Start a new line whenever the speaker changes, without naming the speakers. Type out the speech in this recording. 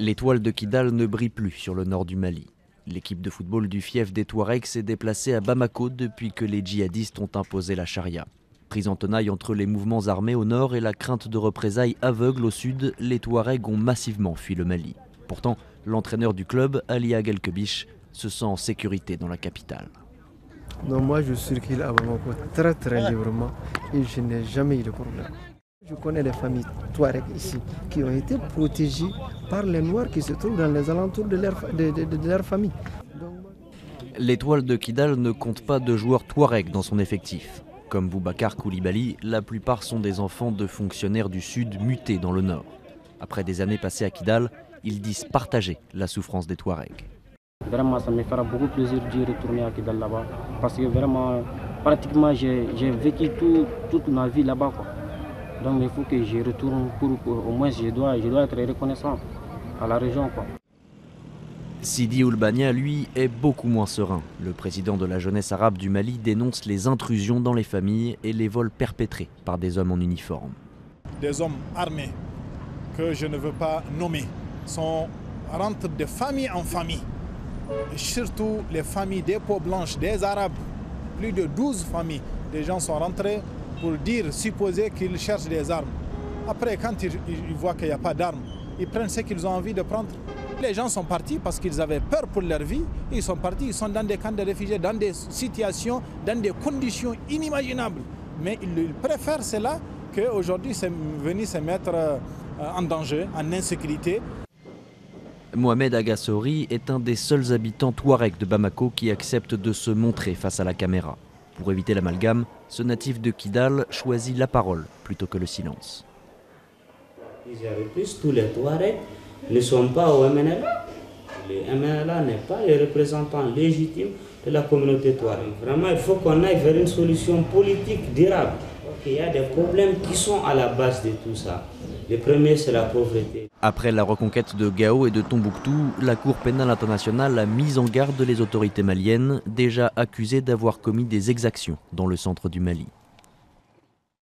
L'étoile de Kidal ne brille plus sur le nord du Mali. L'équipe de football du fief des Touaregs s'est déplacée à Bamako depuis que les djihadistes ont imposé la charia. Pris en tenaille entre les mouvements armés au nord et la crainte de représailles aveugles au sud, les Touaregs ont massivement fui le Mali. Pourtant, l'entraîneur du club, Ali Agelkebiche, se sent en sécurité dans la capitale.
Non, moi je circule à Bamako très librement et je n'ai jamais eu de problème. Je connais les familles Touareg ici qui ont été protégées par les Noirs qui se trouvent dans les alentours de leur famille.
L'étoile de Kidal ne compte pas de joueurs Touareg dans son effectif. Comme Boubacar Koulibaly, la plupart sont des enfants de fonctionnaires du Sud mutés dans le Nord. Après des années passées à Kidal, ils disent partager la souffrance des Touaregs.
Vraiment, ça me fera beaucoup plaisir de retourner à Kidal là-bas. Parce que vraiment, pratiquement, j'ai vécu toute ma vie là-bas. Donc il faut que je retourne pour au moins je dois être reconnaissant à la région.
Sidi Oulbania, lui, est beaucoup moins serein. Le président de la jeunesse arabe du Mali dénonce les intrusions dans les familles et les vols perpétrés par des hommes en uniforme.
Des hommes armés que je ne veux pas nommer rentrent de famille en famille. Et surtout les familles des peaux blanches, des Arabes. Plus de 12 familles. Des gens sont rentrés pour supposer qu'ils cherchent des armes. Après, quand ils voient qu'il n'y a pas d'armes, ils prennent ce qu'ils ont envie de prendre. Les gens sont partis parce qu'ils avaient peur pour leur vie. Ils sont partis, ils sont dans des camps de réfugiés, dans des situations, dans des conditions inimaginables. Mais ils préfèrent cela qu'aujourd'hui venir se mettre en danger, en insécurité.
Mohamed Agassori est un des seuls habitants Touareg de Bamako qui accepte de se montrer face à la caméra. Pour éviter l'amalgame, ce natif de Kidal choisit la parole plutôt que le silence.
Tous les Touaregs ne sont pas au MNLA. Le MNLA n'est pas le représentant légitime de la communauté Touareg. Vraiment, il faut qu'on aille vers une solution politique durable. Il y a des problèmes qui sont à la base de tout ça. Le premier, c'est la pauvreté.
Après la reconquête de Gao et de Tombouctou, la Cour pénale internationale a mis en garde les autorités maliennes, déjà accusées d'avoir commis des exactions dans le centre du Mali.